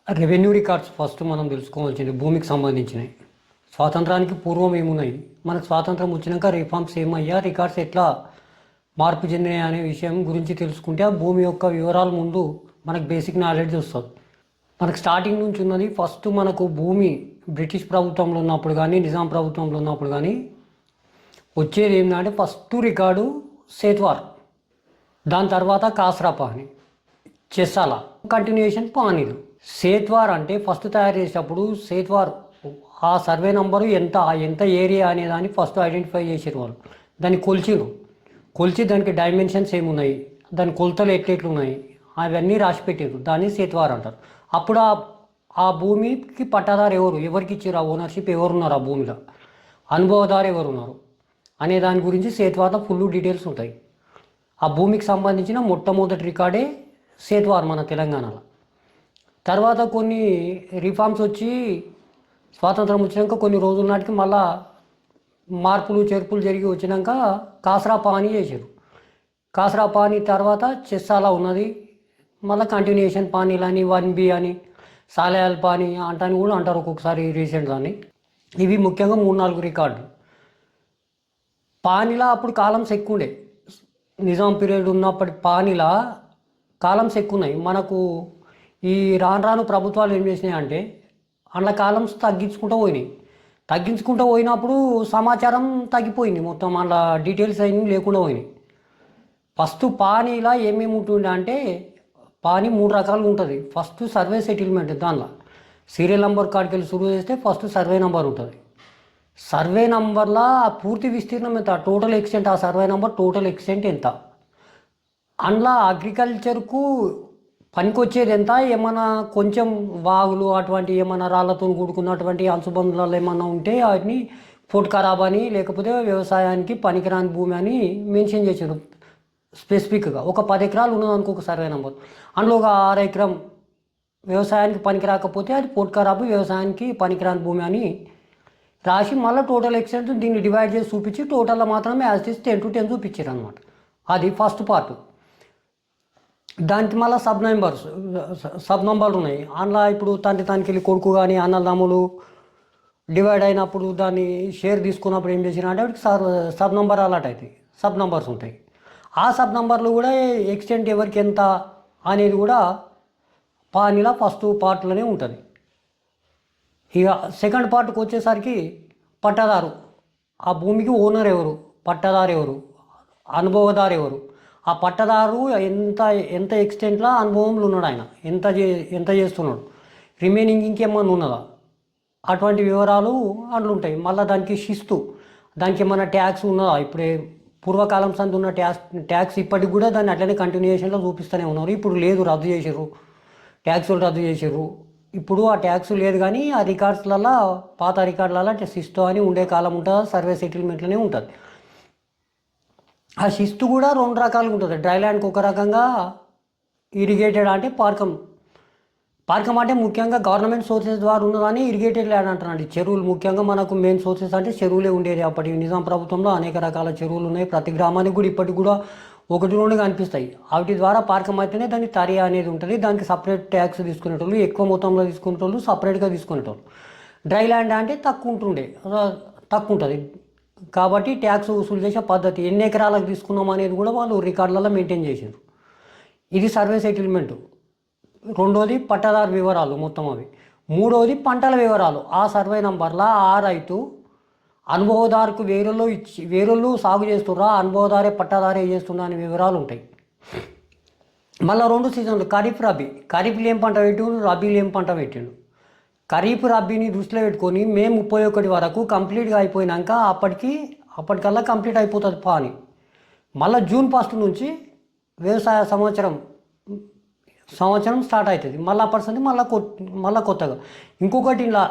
Revenue records first మనం తెలుసుకోవాల్సింది భూమికి సంబంధించినవి. స్వాతంత్రానికి పూర్వం ఏమున్నాయి, మనకు స్వాతంత్రం వచ్చినాక రిఫార్మ్స్ ఏమయ్యా, రికార్డ్స్ ఎట్లా మార్పు చెందినాయి అనే విషయం గురించి తెలుసుకుంటే ఆ భూమి యొక్క వివరాలు ముందు మనకు బేసిక్ నాలెడ్జ్ వస్తుంది. మనకు స్టార్టింగ్ నుంచి ఉన్నది ఫస్ట్ మనకు భూమి బ్రిటిష్ ప్రభుత్వంలో ఉన్నప్పుడు కానీ నిజాం ప్రభుత్వంలో ఉన్నప్పుడు కానీ వచ్చేది ఏంటంటే ఫస్ట్ రికార్డు సేత్వార్, దాని తర్వాత కాస్రా పాని, చెస్సాల, కంటిన్యూషన్ పానీలు. సేత్వార్ అంటే ఫస్ట్ తయారు చేసేటప్పుడు సేత్వార్ ఆ సర్వే నంబరు ఎంత ఎంత ఏరియా అనే దాన్ని ఫస్ట్ ఐడెంటిఫై చేసారు వాళ్ళు. దాన్ని కొలిచి దానికి డైమెన్షన్స్ ఏమున్నాయి, దాని కొలతలు ఎట్లెట్లున్నాయి అవన్నీ రాసి పెట్టారు. దాన్ని సేత్వార్ అంటారు. అప్పుడు ఆ భూమికి పట్టాదారు ఎవరికి ఇచ్చారు, ఆ ఓనర్షిప్ ఎవరున్నారు, ఆ భూమిలో అనుభవదారు ఎవరున్నారు అనే దాని గురించి సేత్వార్లో ఫుల్ డీటెయిల్స్ ఉంటాయి. ఆ భూమికి సంబంధించిన మొట్టమొదటి రికార్డే సేత్వార్ మన తెలంగాణలో. తర్వాత కొన్ని రిఫార్మ్స్ వచ్చి స్వాతంత్రం వచ్చినాక కొన్ని రోజుల నాటికి మళ్ళా మార్పులు చేర్పులు జరిగి వచ్చినాక కాస్రా పానీ చేశారు. కాస్రా పానీ తర్వాత చెస్సాలా ఉన్నది, మళ్ళీ కంటిన్యూషన్ పానీలు అని 1B అని సాలయాల్ పానీ అంటాని కూడా అంటారు ఒక్కొక్కసారి రీసెంట్ దాన్ని. ఇవి ముఖ్యంగా 3-4 రికార్డులు. పానీలా అప్పుడు కాలమ్స్ ఎక్కువ ఉండే, నిజాం పీరియడ్ ఉన్నప్పటి పానీలా కాలమ్స్ ఎక్కువ ఉన్నాయి. మనకు ఈ రాను ప్రభుత్వాలు ఏం చేసినాయి అంటే అందులో కాలమ్స్ తగ్గించుకుంటూ పోయినప్పుడు సమాచారం తగ్గిపోయింది, మొత్తం అందులో డీటెయిల్స్ అన్నీ లేకుండా పోయినాయి. ఫస్ట్ పానీలా ఏమేమి ఉంటుండే అంటే పానీ 3 రకాలుగా ఉంటుంది. ఫస్ట్ సర్వే సెటిల్మెంట్, దానిలో సీరియల్ నెంబర్ కాడికి వెళ్ళి షురూ చేస్తే ఫస్ట్ సర్వే నెంబర్ ఉంటుంది. సర్వే నెంబర్లో పూర్తి విస్తీర్ణం ఎంత, టోటల్ ఎక్స్టెంట్, ఆ సర్వే నెంబర్ టోటల్ ఎక్స్టెంట్ ఎంత, అందులో అగ్రికల్చర్కు పనికొచ్చేది ఎంత, ఏమైనా కొంచెం వాగులు అటువంటి ఏమైనా రాళ్లతో కూడుకున్నటువంటి అంశుబంధాలు ఏమైనా ఉంటే వాటిని ఫుడ్ ఖరాబ్ అని లేకపోతే వ్యవసాయానికి పనికిరాని భూమి అని మెన్షన్ చేశారు స్పెసిఫిక్గా. ఒక 10 ఎకరాలు ఉన్నదనుకో ఒక సర్వే నెంబర్, అందులో ఒక 6 ఎకరం వ్యవసాయానికి పనికి రాకపోతే అది ఫుడ్ ఖరాబ్, వ్యవసాయానికి పనికిరాని భూమి అని రాసి మళ్ళీ టోటల్ ఎక్స్టెంట్ దీన్ని డివైడ్ చేసి చూపించి టోటల్లో మాత్రమే యాజ్ ఇస్ 10-10 చూపించారు అనమాట. అది ఫస్ట్ పార్ట్. దానికి మళ్ళీ సబ్ నంబర్లు ఉన్నాయి. అందులో ఇప్పుడు తండ్రికి వెళ్ళి కొడుకు కానీ అన్నదమ్ములు డివైడ్ అయినప్పుడు దాన్ని షేర్ తీసుకున్నప్పుడు ఏం చేసినా అంటే వాటికి సబ్ నంబర్ అలాట్ అవుతాయి, సబ్ నంబర్స్ ఉంటాయి. ఆ సబ్ నంబర్లు కూడా ఎక్స్టెంట్ ఎవరికి ఎంత అనేది కూడా పానీలా ఫస్ట్ పార్ట్లోనే ఉంటుంది. ఇక సెకండ్ పార్ట్కి వచ్చేసరికి పట్టాదారు, ఆ భూమికి ఓనర్ ఎవరు, పట్టాదారు ఎవరు, అనుభవదారు ఎవరు, ఆ పట్టదారు ఎంత ఎక్స్టెంట్లో అనుభవంలో ఉన్నాడు, ఆయన ఎంత చేస్తున్నాడు, రిమైనింగ్ ఇంకేమన్నా ఉన్నదా, అటువంటి వివరాలు అందులో ఉంటాయి. మళ్ళీ దానికి దానికి ఏమన్నా ట్యాక్స్ ఉన్నదా, ఇప్పుడే పూర్వకాలం సంది ఉన్న ట్యాక్స్ ఇప్పటికి కూడా దాన్ని అట్లనే కంటిన్యూషన్లో చూపిస్తూనే ఉన్నారు. ఇప్పుడు లేదు, రద్దు చేసారు, ట్యాక్సులు రద్దు చేసారు. ఇప్పుడు ఆ ట్యాక్స్ లేదు కానీ ఆ రికార్డ్స్లలో పాత రికార్డులలో శిస్తు అని ఉండే కాలం ఉంటుంది, సర్వే సెటిల్మెంట్లోనే ఉంటుంది. ఆ శిస్తు కూడా 2 రకాలుగా ఉంటుంది. డ్రై ల్యాండ్కి ఒక రకంగా, ఇరిగేటెడ్ అంటే పార్కం అంటే ముఖ్యంగా గవర్నమెంట్ సోర్సెస్ ద్వారా ఉన్నదాన్ని ఇరిగేటెడ్ ల్యాండ్ అంటారండి. చెరువులు ముఖ్యంగా మనకు మెయిన్ సోర్సెస్ అంటే చెరువులే ఉండేది. అప్పటి నిజాం ప్రభుత్వంలో అనేక రకాల చెరువులు ఉన్నాయి. ప్రతి గ్రామానికి కూడా ఇప్పటికి కూడా 1-2 కనిపిస్తాయి. వాటి ద్వారా పార్కం అయితేనే దాన్ని తరియా అనేది ఉంటుంది. దానికి సపరేట్ ట్యాక్స్ తీసుకునేటోళ్ళు, ఎక్కువ మొత్తంలో తీసుకునేటోళ్ళు సపరేట్గా తీసుకునేటోళ్ళు. డ్రై ల్యాండ్ అంటే తక్కువ ఉంటుంది కాబట్టి ట్యాక్స్ వసూలు చేసే పద్ధతి, ఎన్ని ఎకరాలకు తీసుకున్నాం అనేది కూడా వాళ్ళు రికార్డులలో మెయింటైన్ చేశారు. ఇది సర్వే సెటిల్మెంట్. రెండోది పట్టాదారు వివరాలు మొత్తం అవి. మూడోది పంటల వివరాలు. ఆ సర్వే నంబర్లో ఆ రైతు అనుభవదారుకు వేరుల్లో సాగు చేస్తుర్రా, అనుభవదారే పట్టాదారే చేస్తున్నా అనే వివరాలు ఉంటాయి. మళ్ళీ 2 సీజన్లు, ఖరీఫ్లో ఏం పంట పెట్టిండు, రబీలో ఏం పంట పెట్టిండు. ఖరీఫ్ రబ్బీని దృష్టిలో పెట్టుకొని మే 31 వరకు కంప్లీట్గా అయిపోయినాక అప్పటికల్లా కంప్లీట్ అయిపోతుంది పాని. మళ్ళీ జూన్ 1 నుంచి వ్యవసాయ సంవత్సరం స్టార్ట్ అవుతుంది. మళ్ళీ అప్పటి మళ్ళీ కొత్తగా ఇంకొకటి. ఇలా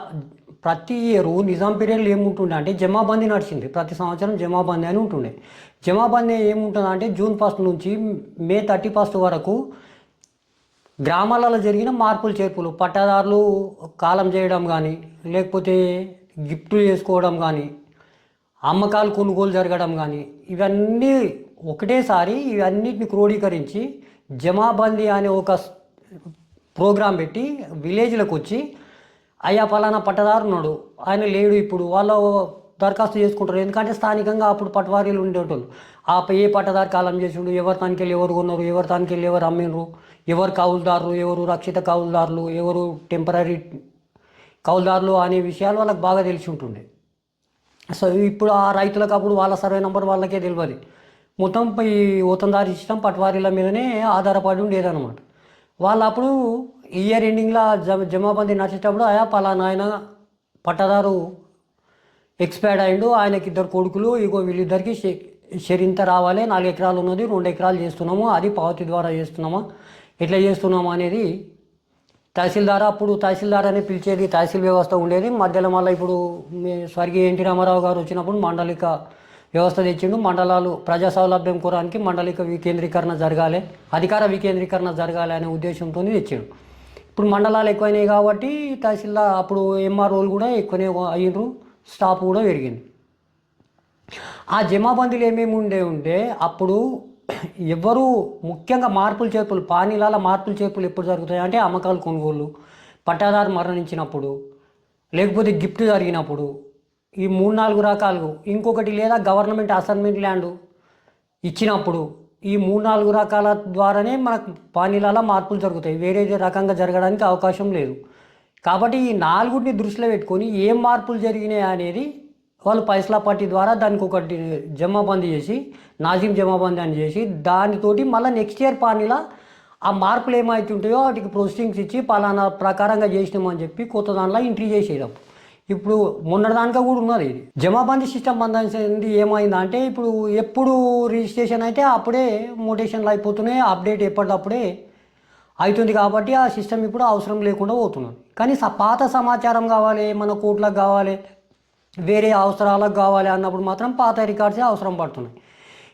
ప్రతి ఇయర్ నిజాం పీరియడ్లో ఏముంటుండే అంటే జమాబందీ నడిచింది. ప్రతి సంవత్సరం జమాబందీ అని ఉంటుండే. జమాబందీ ఏముంటుంది అంటే జూన్ 1 నుంచి మే 31 వరకు గ్రామాలలో జరిగిన మార్పులు చేర్పులు, పట్టాదారులు కాలం చేయడం కానీ, లేకపోతే గిఫ్ట్లు చేసుకోవడం కానీ, అమ్మకాలు కొనుగోలు జరగడం కానీ, ఇవన్నీ ఒకటేసారి ఇవన్నిటిని క్రోడీకరించి జమాబందీ అనే ఒక ప్రోగ్రాం పెట్టి విలేజ్లకు వచ్చి అయ్యా పలానా పట్టదారు ఉన్నాడు, ఆయన లేడు, ఇప్పుడు వాళ్ళు దరఖాస్తు చేసుకుంటారు. ఎందుకంటే స్థానికంగా అప్పుడు పటవారీలు ఉండేటోళ్ళు. ఏ పట్టదారు కాలం చేసిండు, ఎవరు తనకెళ్ళి ఎవరు కొన్నారు, ఎవరు తనకెళ్ళి ఎవరు అమ్మిండ్రు, ఎవరు కౌలుదారులు, ఎవరు రక్షిత కౌలుదారులు, ఎవరు టెంపరీ కౌలుదారులు అనే విషయాలు వాళ్ళకి బాగా తెలిసి ఉంటుండే. సో ఇప్పుడు ఆ రైతులకు అప్పుడు వాళ్ళ సర్వే నెంబర్ వాళ్ళకే తెలియదు. మొత్తం ఈ ఓతందారి సిస్టమ్ పటవారీల మీదనే ఆధారపడి ఉండేదన్నమాట. వాళ్ళు అప్పుడు ఇయర్ ఎండింగ్లో జమాబందీ నడిచేటప్పుడు ఆయా పలానా ఆయన పట్టదారు ఎక్స్పైర్డ్ అయిండు, ఆయనకి 2 కొడుకులు, ఇగో వీళ్ళిద్దరికి షరింత రావాలి, 4 ఎకరాలు ఉన్నది, 2 ఎకరాలు చేస్తున్నాము, అది పావతి ద్వారా చేస్తున్నామా, ఎట్లా చేస్తున్నాము అనేది తహసీల్దార్, అప్పుడు తహసీల్దార్ అని పిలిచేది తహసీల్ వ్యవస్థ ఉండేది. మధ్యలో మళ్ళీ ఇప్పుడు స్వర్గీయ ఎన్టీ రామారావు గారు వచ్చినప్పుడు మండలిక వ్యవస్థ తెచ్చిండు. మండలాలు ప్రజా సౌలభ్యం కోరానికి మండలిక వికేంద్రీకరణ జరగాలి, అధికార వికేంద్రీకరణ జరగాలి అనే ఉద్దేశంతో తెచ్చిండు. ఇప్పుడు మండలాలు ఎక్కువైనాయి కాబట్టి తహసీల్దార్ అప్పుడు ఎంఆర్ఓలు కూడా ఎక్కువనే అయ్యిండ్రు, స్టాఫ్ కూడా పెరిగింది. ఆ జమాబందీలు ఏమేమి ఉంటే అప్పుడు ఎవరు ముఖ్యంగా మార్పులు చేర్పులు, పానీలాల మార్పులు చేర్పులు ఎప్పుడు జరుగుతాయి అంటే అమ్మకాలు కొనుగోళ్ళు, పట్టాదారు మరణించినప్పుడు, లేకపోతే గిఫ్ట్ జరిగినప్పుడు, ఈ 3-4 రకాలు. ఇంకొకటి లేదా గవర్నమెంట్ అసైన్మెంట్ ల్యాండ్ ఇచ్చినప్పుడు, ఈ 3-4 రకాల ద్వారానే మనకు పానీలాల మార్పులు జరుగుతాయి. వేరే రకంగా జరగడానికి అవకాశం లేదు. కాబట్టి ఈ 4ని దృష్టిలో పెట్టుకొని ఏం మార్పులు జరిగినాయి అనేది వాళ్ళు పైసలా పట్టి ద్వారా దానికి ఒకటి జమాబందీ చేసి, నాజిమ్ జమాబందీ అని చేసి, దానితోటి మళ్ళీ నెక్స్ట్ ఇయర్ పానీలా ఆ మార్పులు ఏమవుతుంటాయో వాటికి ప్రొసీడింగ్స్ ఇచ్చి పలానా ప్రకారంగా చేసినామని చెప్పి కొత్త దానిలో ఎంట్రీ చేసేది. ఇప్పుడు మొన్నటిదానికా కూడా ఉన్నది ఇది. జమాబందీ సిస్టమ్ బంధించింది ఏమైందంటే ఇప్పుడు ఎప్పుడు రిజిస్ట్రేషన్ అయితే అప్పుడే మోటేషన్లు అయిపోతున్నాయి, అప్డేట్ ఎప్పటికప్పుడే అవుతుంది. కాబట్టి ఆ సిస్టమ్ ఇప్పుడు అవసరం లేకుండా పోతున్నది. కానీ పాత సమాచారం కావాలి, మన కోర్టులకు కావాలి, వేరే అవసరాలకు కావాలి అన్నప్పుడు మాత్రం పాత రికార్డ్సే అవసరం పడుతున్నాయి.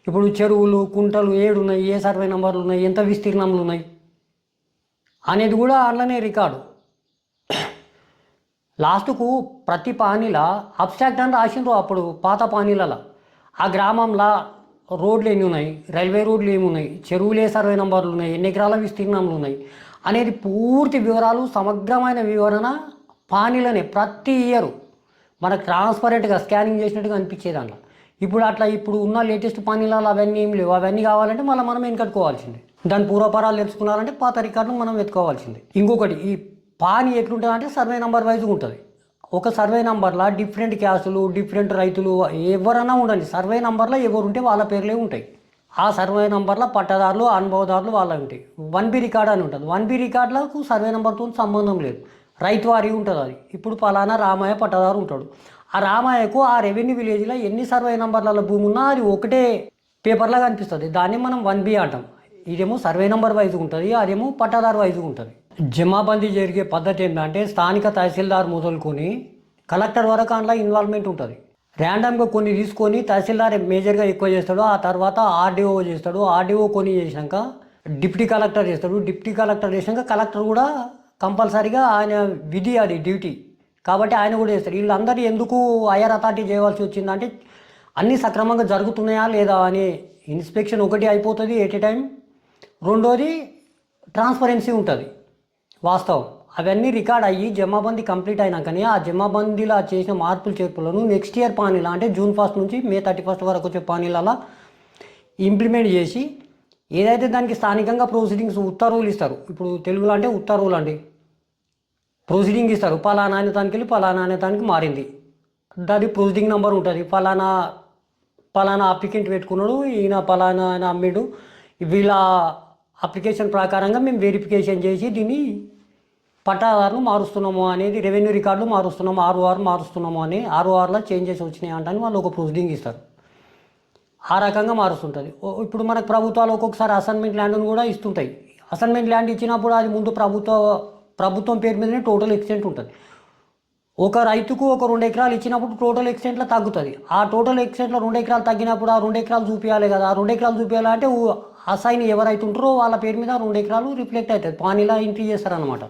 ఇప్పుడు చెరువులు, కుంటలు ఏడున్నాయి, ఏ సర్వే నెంబర్లు ఉన్నాయి, ఎంత విస్తీర్ణంలు ఉన్నాయి అనేది కూడా అందులోనే రికార్డు. లాస్ట్కు ప్రతి పానీలా అబ్స్ట్రాక్ట్ అని రాసిండ్రు అప్పుడు పాత పానీలలో. ఆ గ్రామంలో రోడ్లు ఎన్ని ఉన్నాయి, రైల్వే రోడ్లు ఏమున్నాయి, చెరువులే సర్వే నెంబర్లు ఉన్నాయి, ఎన్ని ఎకరాల విస్తీర్ణంలు ఉన్నాయి అనేది పూర్తి వివరాలు, సమగ్రమైన వివరణ పానీలనే ప్రతి ఇయర్ మనకు ట్రాన్స్పరెంట్గా స్కానింగ్ చేసినట్టుగా అనిపించేది అందులో. ఇప్పుడు ఉన్న లేటెస్ట్ పానీలలో అవన్నీ ఏం లేవు. అవన్నీ కావాలంటే మళ్ళీ మనం వెనకట్టుకోవాల్సిందే. దాని పూర్వపరాలు తెలుసుకున్నారంటే పాత రికార్డును మనం వెతుకోవాల్సిందే. ఇంకొకటి, ఈ పానీ ఎట్లుంటుంది అంటే సర్వే నెంబర్ వైజ్గా ఉంటుంది. ఒక సర్వే నెంబర్లో డిఫరెంట్ క్యాస్టులు, డిఫరెంట్ రైతులు ఎవరైనా ఉండండి, సర్వే నెంబర్లో ఎవరు ఉంటే వాళ్ళ పేర్లే ఉంటాయి. ఆ సర్వే నెంబర్లో పట్టదారులు, అనుభవదారులు వాళ్ళ ఉంటాయి. 1B రికార్డ్ అని ఉంటుంది. 1B రికార్డులకు సర్వే నెంబర్తో సంబంధం లేదు, రైతు వారి ఉంటుంది అది. ఇప్పుడు పలానా రామయ్య పట్టదారు ఉంటాడు, ఆ రామయ్యకు ఆ రెవెన్యూ విలేజ్లో ఎన్ని సర్వే నెంబర్లలో భూమి ఉన్నా అది ఒకటే పేపర్లో కనిపిస్తుంది. దాన్ని మనం 1B అంటాం. ఇదేమో సర్వే నెంబర్ వైజ్గా ఉంటుంది, అదేమో పట్టదారు వైజ్గా ఉంటుంది. జమాబందీ జరిగే పద్ధతి ఏంటంటే స్థానిక తహసీల్దార్ మొదలుకొని కలెక్టర్ వరకు అందులో ఇన్వాల్వ్మెంట్ ఉంటుంది. ర్యాండమ్గా కొన్ని తీసుకొని తహసీల్దార్ మేజర్గా ఎక్కువ చేస్తాడు, ఆ తర్వాత ఆర్డీఓ చేస్తాడు, ఆర్డీఓ కొన్ని చేసినాక డిప్యూటీ కలెక్టర్ చేస్తాడు, డిప్యూటీ కలెక్టర్ చేసినాక కలెక్టర్ కూడా కంపల్సరీగా ఆయన విధి, అది డ్యూటీ కాబట్టి ఆయన కూడా చేస్తారు. వీళ్ళందరూ ఎందుకు హైయర్ అథారిటీ చేయవలసి వచ్చిందంటే అన్నీ సక్రమంగా జరుగుతున్నాయా లేదా అనే ఇన్స్పెక్షన్ ఒకటి అయిపోతుంది ఎట్ ఏ టైం. రెండోది ట్రాన్స్పరెన్సీ ఉంటుంది, వాస్తవం. అవన్నీ రికార్డ్ అయ్యి జమాబందీ కంప్లీట్ అయినాకనే ఆ జమాబందీలో చేసిన మార్పులు చేర్పులను నెక్స్ట్ ఇయర్ పానీలా అంటే June 1 నుంచి May 31 వరకు వచ్చే పానీలలో ఇంప్లిమెంట్ చేసి ఏదైతే దానికి స్థానికంగా ప్రొసీడింగ్స్ ఉత్తర్వులు ఇస్తారు. ఇప్పుడు తెలుగులో అంటే ఉత్తర్వులు అండి, ప్రొసీడింగ్ ఇస్తారు. పలానా దానికి వెళ్ళి పలానా దానికి మారింది, దాని ప్రొసీడింగ్ నెంబర్ ఉంటుంది. పలానా అప్లికెంట్ పెట్టుకున్నాడు, ఈయన పలానా ఆయన అమ్మిడు, వీళ్ళ అప్లికేషన్ ప్రకారంగా మేము వెరిఫికేషన్ చేసి దీన్ని పట్టాదారులు మారుస్తున్నాము అనేది, రెవెన్యూ రికార్డులు మారుస్తున్నాము, ఆర్ఓఆర్ మారుస్తున్నాము అని, ఆర్ఓఆర్లో చేంజెస్ వచ్చినాయి అంటే వాళ్ళు ఒక ప్రొసీడింగ్ ఇస్తారు. ఆ రకంగా మారుస్తుంటుంది. ఇప్పుడు మనకు ప్రభుత్వాలు ఒక్కొక్కసారి అసైన్మెంట్ ల్యాండ్ను కూడా ఇస్తుంటాయి. అసైన్మెంట్ ల్యాండ్ ఇచ్చినప్పుడు అది ముందు ప్రభుత్వం పేరు మీదనే టోటల్ ఎక్స్టెంట్ ఉంటుంది. ఒక రైతుకు ఒక 2 ఎకరాలు ఇచ్చినప్పుడు టోటల్ ఎక్స్టెంట్లో తగ్గుతుంది. ఆ టోటల్ ఎక్స్టెంట్లో 2 ఎకరాలు తగ్గినప్పుడు ఆ 2 ఎకరాలు చూపించాలి కదా. ఆ 2 ఎకరాలు చూపించాలంటే అసైన్ ఎవరైతే ఉంటారో వాళ్ళ పేరు మీద 2 ఎకరాలు రిఫ్లెక్ట్ అవుతుంది, పానీలా ఎంట్రీ చేస్తారనమాట.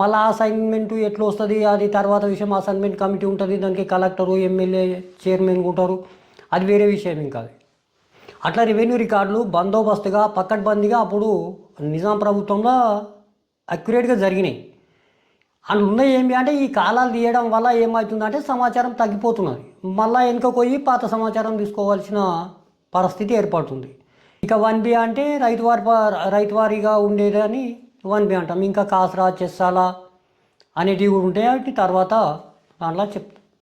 మళ్ళీ ఆ అసైన్మెంట్ ఎట్లా వస్తుంది అది తర్వాత విషయం. అసైన్మెంట్ కమిటీ ఉంటుంది, దానికి కలెక్టరు, ఎమ్మెల్యే, చైర్మన్ ఉంటారు, అది వేరే విషయం. ఇంకా అట్లా రెవెన్యూ రికార్డులు బందోబస్తుగా పక్కడ్బందీగా అప్పుడు నిజాం ప్రభుత్వంలో అక్యురేట్గా జరిగినాయి. అందులో ఉన్నాయి ఏమి అంటే ఈ కాలాలు తీయడం వల్ల ఏమవుతుందంటే సమాచారం తగ్గిపోతున్నది. మళ్ళీ వెనుక పోయి పాత సమాచారం తీసుకోవాల్సిన పరిస్థితి ఏర్పడుతుంది. ఇక 1B అంటే రైతువారీగా ఉండేదని 1B అంటాం. ఇంకా కాసరా చెస్సాల అనేటివి కూడా ఉంటాయి. వాటి తర్వాత దాంట్లో చెప్తాం.